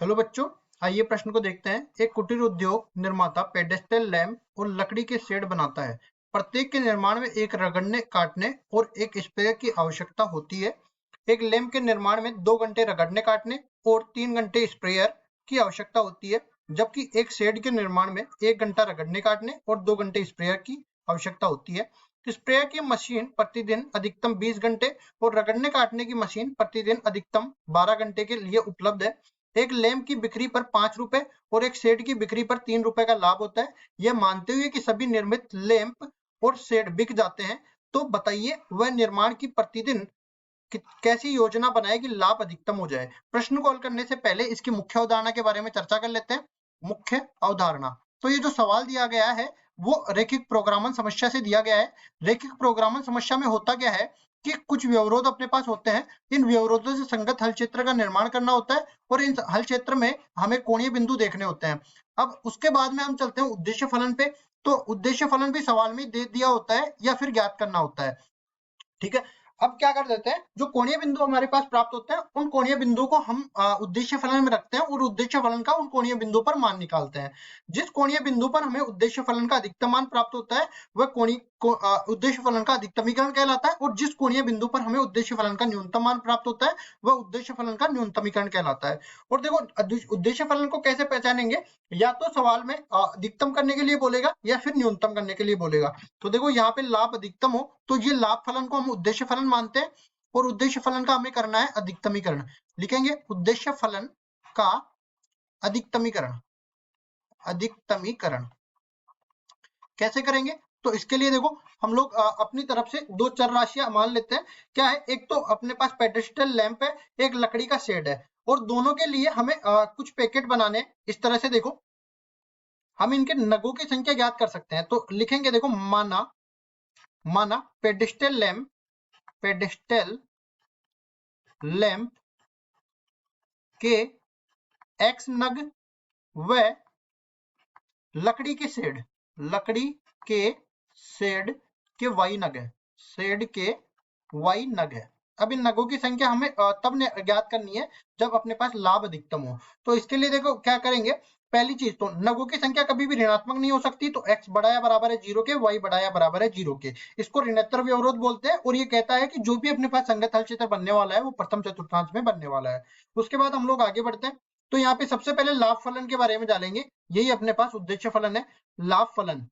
Hello बच्चों, आइए प्रश्न को देखते हैं। एक कुटीर उद्योग निर्माता पेडेस्टल लैंप और लकड़ी के शेड बनाता है। प्रत्येक के निर्माण में एक रगड़ने काटने और एक स्प्रेयर की आवश्यकता होती है। एक लैंप के निर्माण में 2 घंटे रगड़ने काटने और 3 घंटे स्प्रेयर की आवश्यकता होती है, जबकि एक शेड के निर्माण में 1 घंटा रगड़ने काटने और 2 घंटे स्प्रेयर की आवश्यकता होती है। स्प्रेयर की मशीन प्रतिदिन अधिकतम 20 घंटे और रगड़ने काटने की मशीन प्रतिदिन अधिकतम 12 घंटे के लिए उपलब्ध है। एक लैंप की बिक्री पर 5 रुपए और एक शेड की बिक्री पर 3 रुपए का लाभ होता है। यह मानते हुए कि सभी निर्मित लैंप और शेड बिक जाते हैं, तो बताइए वह निर्माण की प्रतिदिन कैसी योजना बनाए कि लाभ अधिकतम हो जाए। प्रश्न को हल करने से पहले इसकी मुख्य अवधारणा के बारे में चर्चा कर लेते हैं। मुख्य अवधारणा, तो ये जो सवाल दिया गया है वो रैखिक प्रोग्रामन समस्या से दिया गया है। रैखिक प्रोग्रामन समस्या में होता क्या है कि कुछ व्यवरोध अपने पास होते हैं। इन व्यवरोधों से संगत हल क्षेत्र का निर्माण करना होता है और इन हल क्षेत्र में हमें कोणीय बिंदु देखने होते हैं। अब उसके बाद में हम चलते हैं उद्देश्य फलन पे। तो उद्देश्य फलन भी सवाल में दे दिया होता है या फिर ज्ञात करना होता है। ठीक है, अब क्या कर देते हैं, जो कोणीय बिंदु हमारे पास प्राप्त होते हैं उन कोणीय बिंदुओं को हम उद्देश्य फलन में रखते हैं और उद्देश्य फलन का उन कोणीय बिंदु पर मान निकालते हैं। जिस कोणीय बिंदु पर हमें उद्देश्य फलन का अधिकतम मान प्राप्त होता है वह उद्देश्य फलन का अधिकतमीकरण कहलाता है, और जिस कोणीय बिंदु पर हमें उद्देश्य फलन का न्यूनतम मान प्राप्त होता है वह उद्देश्य फलन का न्यूनतमीकरण कहलाता है। और देखो, उद्देश्य फलन को कैसे पहचानेंगे, या तो सवाल में अधिकतम करने के लिए बोलेगा या फिर न्यूनतम करने के लिए बोलेगा। तो देखो, यहाँ पे लाभ अधिकतम हो तो ये लाभ फलन को हम उद्देश्य फलन मानते हैं और उद्देश्य फलन का हमें करना है अधिकतमीकरण। लिखेंगे उद्देश्य फलन का अधिकतमीकरण। अधिकतमीकरण कैसे करेंगे, तो इसके लिए देखो हम लोग अपनी तरफ से दो चर राशियां मान लेते हैं। क्या है, एक तो अपने पास पेडेस्टल लैंप है, एक लकड़ी का शेड है, और दोनों के लिए हमें कुछ पैकेट बनाने हैं। इस तरह से देखो हम इनके नगों की संख्या ज्ञात कर सकते हैं। तो लिखेंगे, देखो माना माना पेडेस्टल लैंप के x नग व लकड़ी के शेड के y नग है। शेड के y नग है। अब इन नगों की संख्या हमें तब ज्ञात करनी है जब अपने पास लाभ अधिकतम हो। तो इसके लिए देखो क्या करेंगे, पहली चीज तो नगों की संख्या कभी भी ऋणात्मक नहीं हो सकती, तो x बड़ा या बराबर है 0 के, y बड़ा या बराबर है 0 के। इसको ऋणोत्तर व्यवरोध बोलते हैं, और ये कहता है कि जो भी अपने पास संगत हल क्षेत्र बनने वाला है वो प्रथम चतुर्थांश में बनने वाला है। उसके बाद हम लोग आगे बढ़ते हैं। तो यहाँ पे सबसे पहले लाभ फलन के बारे में जानेंगे। यही अपने पास उद्देश्य फलन है। लाभ फलन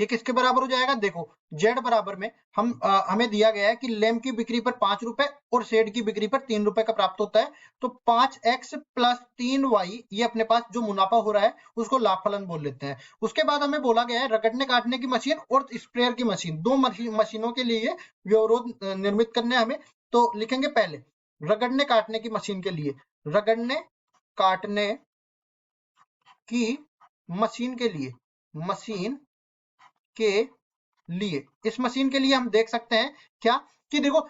ये किसके बराबर हो जाएगा, देखो z बराबर में हमें दिया गया है कि लैंप की बिक्री पर 5 रुपए और शेड की बिक्री पर 3 रुपए का प्राप्त होता है। तो 5x प्लस 3y ये अपने पास जो मुनाफा हो रहा है उसको लाभ फलन बोल लेते हैं। उसके बाद हमें बोला गया है रगड़ने काटने की मशीन और स्प्रेयर की मशीन, दो मशीनों के लिए व्यवरोध निर्मित करने हमें। तो लिखेंगे पहले रगड़ने काटने की मशीन के लिए, रगड़ने काटने की मशीन के लिए इस मशीन के लिए हम देख सकते हैं क्या कि देखो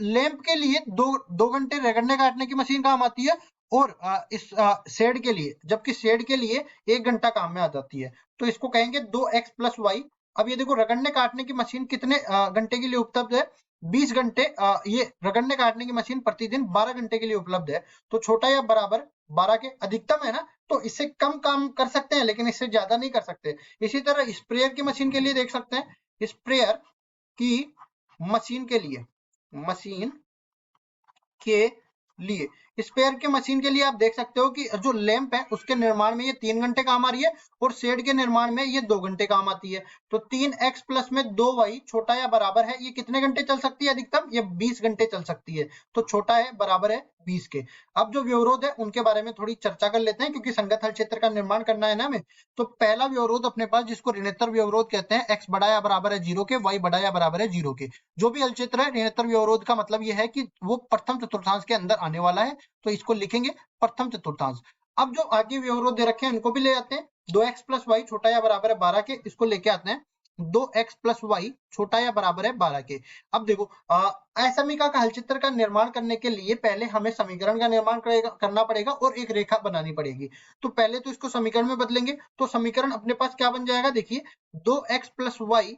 लैंप के लिए दो घंटे रगड़ने काटने की मशीन काम आती है, और इस शेड के लिए, जबकि शेड के लिए 1 घंटा काम में आ जाती है। तो इसको कहेंगे 2x प्लस वाई। अब ये देखो रगड़ने काटने की मशीन कितने घंटे के लिए उपलब्ध है, 20 घंटे। ये रगड़ने काटने की मशीन प्रतिदिन 12 घंटे के लिए उपलब्ध है। तो छोटा या बराबर 12 के, अधिकतम है ना, तो इससे कम काम कर सकते हैं लेकिन इससे ज्यादा नहीं कर सकते। इसी तरह स्प्रेयर की मशीन के लिए देख सकते हैं, स्प्रेयर की मशीन के लिए स्पेयर के मशीन के लिए आप देख सकते हो कि जो लैंप है उसके निर्माण में ये 3 घंटे काम आ रही है और शेड के निर्माण में ये 2 घंटे काम आती है। तो 3x प्लस में 2y छोटा या बराबर है, ये कितने घंटे चल सकती है अधिकतम, ये 20 घंटे चल सकती है। तो छोटा है बराबर है 20 के। अब जो व्यवरोध है उनके बारे में थोड़ी चर्चा कर लेते हैं, क्योंकि संगत हल क्षेत्र का निर्माण करना है ना हमें। तो पहला व्यवरोध अपने पास जिसको ऋणोत्तर व्यवरोध कहते हैं, x बड़ा या बराबर है 0 के, y बड़ा या बराबर है 0 के। जो भी हल क्षेत्र है ऋणोत्तर व्यवरोध का मतलब यह है कि वो प्रथम चतुर्थांश के अंदर आने वाला है, तो इसको लिखेंगे प्रथम चतुर्थांश। अब जो आगे व्यवरोध दे रखे हैं इनको भी ले आते हैं। 2x प्लस वाई छोटा या बराबर है 12 के, इसको लेके आते हैं 2x प्लस वाई छोटा या बराबर है 12 के। अब देखो असमीका का हल चित्र का निर्माण करने के लिए पहले हमें समीकरण का निर्माण करना पड़ेगा और एक रेखा बनानी पड़ेगी। तो पहले तो इसको समीकरण में बदलेंगे, तो समीकरण अपने पास क्या बन जाएगा, देखिए 2x प्लस वाई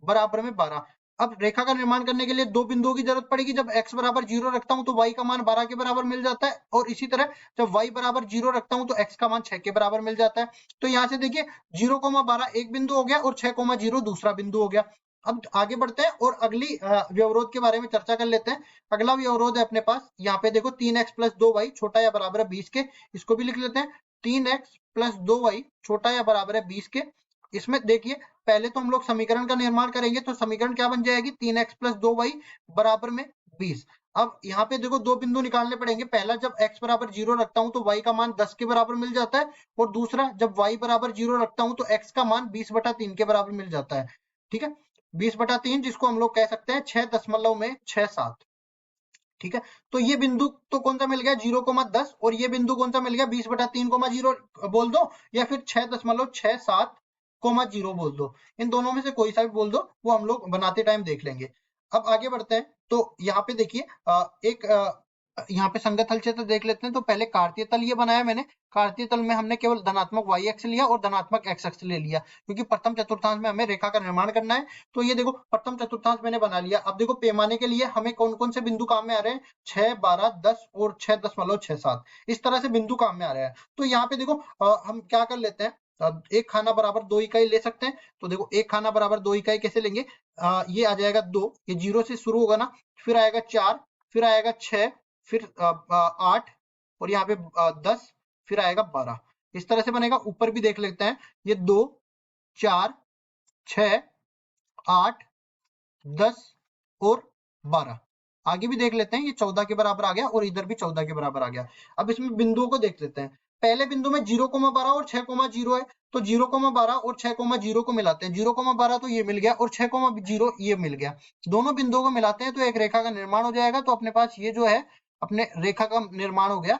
बराबर में 12। अब रेखा का निर्माण करने के लिए दो बिंदुओं की जरूरत पड़ेगी। जब x बराबर 0 रखता हूं तो y का मान 12 के बराबर मिल जाता है, और इसी तरह जब y बराबर 0 रखता हूं तो x का मान 6 के बराबर मिल जाता है। तो यहाँ से देखिए 0,12 एक बिंदु हो गया और 6,0 दूसरा बिंदु हो गया। अब आगे बढ़ते हैं और अगली व्यवरोध के बारे में चर्चा कर लेते हैं। अगला व्यवरोध है अपने पास, यहाँ पे देखो 3x + 2y छोटा या बराबर है 20 के। इसको भी लिख लेते हैं, 3x + 2y छोटा या बराबर है 20 के। इसमें देखिए पहले तो हम लोग समीकरण का निर्माण करेंगे, तो समीकरण क्या बन जाएगी, 3x + 2y बराबर में 20। अब यहाँ पे देखो दो बिंदु निकालने पड़ेंगे। पहला, जब x बराबर 0 रखता हूं तो y का मान 10 के बराबर मिल जाता है, और दूसरा जब y बराबर 0 रखता हूं तो x का मान 20/3 के बराबर मिल जाता है। ठीक है, 20/3 जिसको हम लोग कह सकते हैं 6.67। ठीक है, तो ये बिंदु तो कौन सा मिल गया, 0,10, और ये बिंदु कौन सा मिल गया, 20/3,0 बोल दो, या फिर 6.67,0 बोल दो। इन दोनों में से कोई सा भी बोल दो, वो हम लोग बनाते टाइम देख लेंगे। अब आगे बढ़ते हैं, तो यहाँ पे देखिए एक यहाँ पे संगत हल क्षेत्र देख लेते हैं। तो पहले कार्तीय तल ये बनाया मैंने। कार्तीय तल में हमने केवल धनात्मक y अक्ष लिया और धनात्मक x अक्ष ले लिया, क्योंकि प्रथम चतुर्थांश में हमें रेखा का निर्माण करना है। तो ये देखो प्रथम चतुर्थांश मैंने बना लिया। अब देखो पैमाने के लिए हमें कौन कौन से बिंदु काम में आ रहे हैं, 6, 12, 10 और 6.67, इस तरह से बिंदु काम में आ रहे हैं। तो यहाँ पे देखो हम क्या कर लेते हैं, एक खाना बराबर 2 इकाई ले सकते हैं। तो देखो एक खाना बराबर 2 इकाई कैसे लेंगे, ये आ जाएगा 2, ये 0 से शुरू होगा ना, फिर आएगा 4, फिर आएगा 6, फिर 8, और यहाँ पे 10, फिर आएगा 12। इस तरह से बनेगा। ऊपर भी देख लेते हैं, ये 2, 4, 6, 8, 10 और 12। आगे भी देख लेते हैं, ये 14 के बराबर आ गया और इधर भी 14 के बराबर आ गया। अब इसमें बिंदुओं को देख लेते हैं। पहले बिंदु में 0,12 और 6,0 है, तो 0,12 और 6,0 को मिलाते हैं। 0,12 तो ये मिल गया और 6,0 ये मिल गया। दोनों बिंदुओं को मिलाते हैं तो एक रेखा का निर्माण हो जाएगा। तो अपने पास ये जो है अपने रेखा का निर्माण हो गया।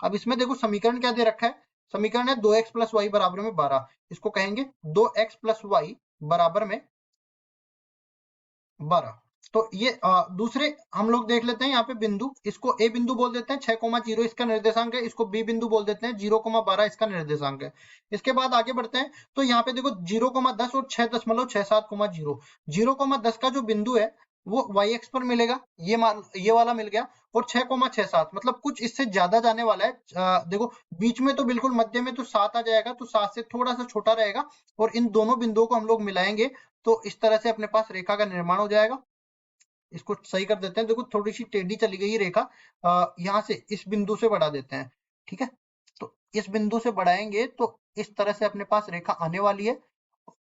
अब इसमें देखो समीकरण क्या दे रखा है, समीकरण है 2x + y बराबर में 12। इसको कहेंगे 2x + y बराबर में 12। तो ये दूसरे हम लोग देख लेते हैं यहाँ पे बिंदु, इसको ए बिंदु बोल देते हैं, 6,0 इसका निर्देशांक है। इसको बी बिंदु बोल देते हैं, 0,12 इसका निर्देशांक है। इसके बाद आगे बढ़ते हैं, तो यहाँ पे देखो 0,10 और 6.67,0। 0,10 का जो बिंदु है वो y अक्ष पर मिलेगा, ये वाला मिल गया, और 6,67 मतलब कुछ इससे ज्यादा जाने वाला है। देखो बीच में तो बिल्कुल मध्य में तो 7 आ जाएगा, तो 7 से थोड़ा सा छोटा रहेगा, और इन दोनों बिंदुओं को हम लोग मिलाएंगे तो इस तरह से अपने पास रेखा का निर्माण हो जाएगा। इसको सही कर देते हैं। देखो थोड़ी सी टेढ़ी चली गई रेखा, यहाँ से इस बिंदु से बढ़ा देते हैं। ठीक है, तो इस बिंदु से बढ़ाएंगे तो इस तरह से अपने पास रेखा आने वाली है।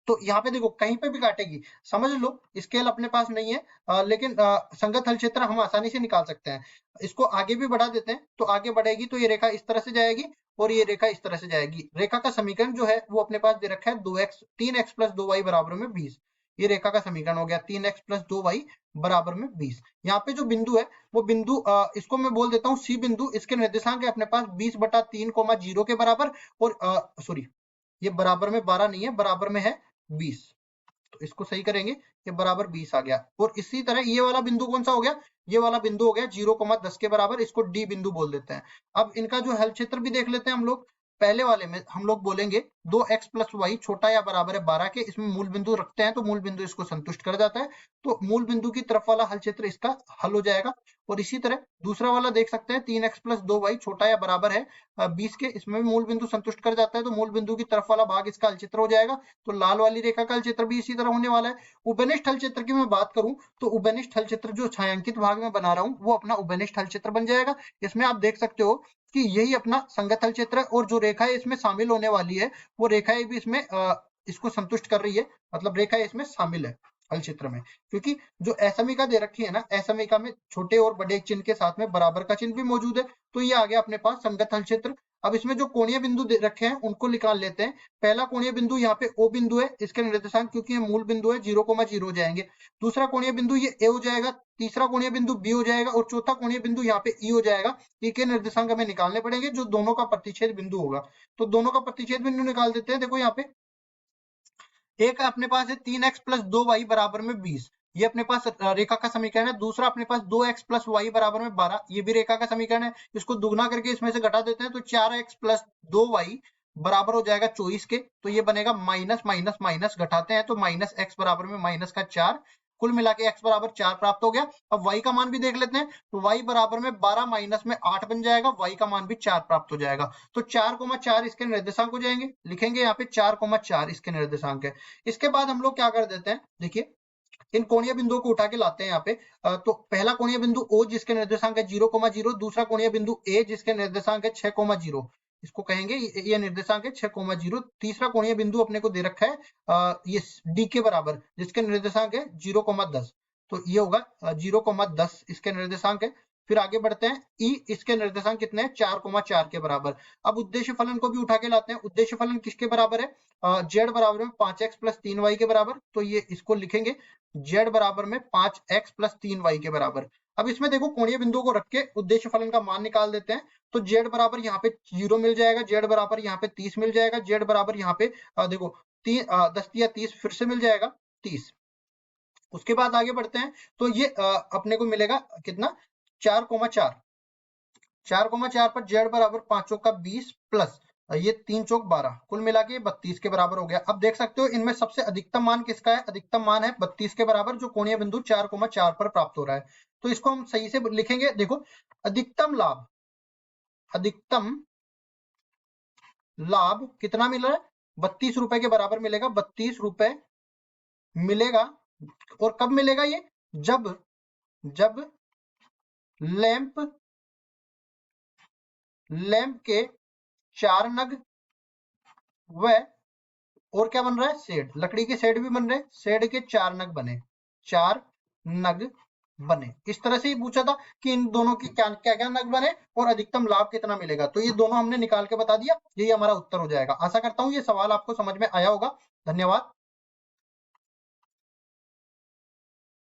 तो यहाँ पे देखो कहीं पे भी काटेगी, समझ लो स्केल अपने पास नहीं है, लेकिन संगत हल क्षेत्र हम आसानी से निकाल सकते हैं। इसको आगे भी बढ़ा देते हैं, तो आगे बढ़ेगी तो ये रेखा इस तरह से जाएगी और ये रेखा इस तरह से जाएगी। रेखा का समीकरण जो है वो अपने पास दे रखा है 3x + 2y बराबर में 20। ये रेखा का समीकरण हो गया 3x + 2y बराबर में 20। यहाँ पे जो बिंदु है वो बिंदु इसको मैं बोल देता हूँ सी बिंदु। इसके निर्देशांक है अपने पास 20/3,0 के बराबर, और सॉरी ये बराबर में 12 नहीं है, बराबर में है 20। तो इसको सही करेंगे, ये बराबर 20 आ गया। और इसी तरह ये वाला बिंदु कौन सा हो गया, ये वाला बिंदु हो गया 0,10 के बराबर, इसको डी बिंदु बोल देते हैं। अब इनका जो हल क्षेत्र भी देख लेते हैं हम लोग। पहले वाले में हम लोग बोलेंगे 2x + y छोटा या बराबर है 12 के। इसमें मूल बिंदु रखते हैं तो मूल बिंदु इसको संतुष्ट कर जाता है, तो मूल बिंदु की तरफ वाला हल क्षेत्र इसका हल हो जाएगा। और इसी तरह दूसरा वाला देख सकते हैं 3x + 2y छोटा या बराबर है 20 के। इसमें भी मूल बिंदु संतुष्ट कर जाता है, तो मूल बिंदु की तरफ वाला भाग इसका हल क्षेत्र हो जाएगा। तो लाल वाली रेखा का हल क्षेत्र भी इसी तरह होने वाला है। उभयनिष्ठ हल क्षेत्र की मैं बात करूं तो उभयनिष्ठ हल क्षेत्र जो छायांकित भाग में बना रहा हूं वो अपना उभयनिष्ठ हल क्षेत्र बन जाएगा। इसमें आप देख सकते हो कि यही अपना संगत हल क्षेत्र है, और जो रेखाएं इसमें शामिल होने वाली है वो रेखाएं भी इसमें इसको संतुष्ट कर रही है, मतलब रेखाएं इसमें शामिल है हल क्षेत्र में। क्योंकि जो असमिका दे रखी है ना, असमिका में छोटे और बड़े चिन्ह के साथ में बराबर का चिन्ह भी मौजूद है, तो ये आ गया अपने पास संगत हल क्षेत्र। अब इसमें जो कोणीय बिंदु दे रखे हैं उनको निकाल लेते हैं। पहला कोणीय बिंदु यहाँ पे O बिंदु है, इसके निर्देशांक क्योंकि ये मूल बिंदु है 0,0 हो जाएंगे। दूसरा कोणीय बिंदु ये A हो जाएगा, तीसरा कोणीय बिंदु B हो जाएगा, और चौथा कोणीय बिंदु यहाँ पे E हो जाएगा। E के निर्देशांक हमें निकालने पड़ेंगे जो दोनों का प्रतिच्छेद बिंदु होगा। तो दोनों का प्रतिच्छेद बिंदु निकाल देते हैं। देखो यहाँ पे एक अपने पास है 3x + 2y बराबर में 20, ये अपने पास रेखा का समीकरण है। दूसरा अपने पास 2x + y बराबर में 12, ये भी रेखा का समीकरण है। इसको दुगना करके इसमें से घटा देते हैं, तो 4x + 2y बराबर हो जाएगा 24 के। तो ये बनेगा माइनस माइनस माइनस, घटाते हैं तो -x बराबर में -4, कुल मिला के x बराबर 4 प्राप्त हो गया। अब y का मान भी देख लेते हैं, तो y बराबर में 12 माइनस में 8 बन जाएगा, y का मान भी 4 प्राप्त हो जाएगा। तो 4,4 इसके निर्देशांक हो जाएंगे, लिखेंगे यहाँ पे 4,4 इसके निर्देशांक है। इसके बाद हम लोग क्या कर देते हैं, देखिए इन कोणीय बिंदुओं को उठा के लाते हैं यहाँ पे। तो पहला कोणीय बिंदु O जिसके निर्देशांक है 0,0, दूसरा कोणीय बिंदु A जिसके निर्देशांक है 6,0, इसको कहेंगे ये निर्देशांक है 6,0। तीसरा कोणीय बिंदु अपने को दे रखा है ये D के बराबर जिसके निर्देशांक है 0,10, तो ये होगा 0,10 इसके निर्देशांक है। फिर आगे बढ़ते हैं, E इसके निर्देशांक कितने हैं, 4,4 के बराबर। अब उद्देश्य फलन को भी उठा के लाते हैं। उद्देश्य फलन किसके बराबर है, Z बराबर में 5x प्लस 3y के बराबर, तो ये इसको लिखेंगे z बराबर में 5x प्लस 3y के बराबर। अब इसमें देखो कोणीय बिंदुओं को रख के उद्देश्य फलन का मान निकाल देते हैं। तो z बराबर यहाँ पे 0 मिल जाएगा, z बराबर यहाँ पे 30 मिल जाएगा, z बराबर यहाँ पे देखो 10 या 30 फिर से मिल जाएगा 30। उसके बाद आगे बढ़ते हैं, तो ये अपने को मिलेगा कितना, 4,4। 4,4 पर z बराबर 5 चौका 20 प्लस ये 3 चौक 12, कुल मिला के 32 के बराबर हो गया। अब देख सकते हो इनमें सबसे अधिकतम मान किसका है, अधिकतम मान है 32 के बराबर, जो कोणीय बिंदु 4,4 पर प्राप्त हो रहा है। तो इसको हम सही से लिखेंगे, देखो अधिकतम लाभ, अधिकतम लाभ कितना मिल रहा है, 32 रुपए के बराबर मिलेगा, 32 रुपए मिलेगा। और कब मिलेगा ये, जब लैंप के 4 नग व और क्या बन रहा है, शेड, लकड़ी के शेड भी बन रहे हैं, शेड के 4 नग बने, 4 नग बने। इस तरह से ही पूछा था कि इन दोनों की क्या क्या नग बने और अधिकतम लाभ कितना मिलेगा, तो ये दोनों हमने निकाल के बता दिया, यही हमारा उत्तर हो जाएगा। आशा करता हूं ये सवाल आपको समझ में आया होगा। धन्यवाद।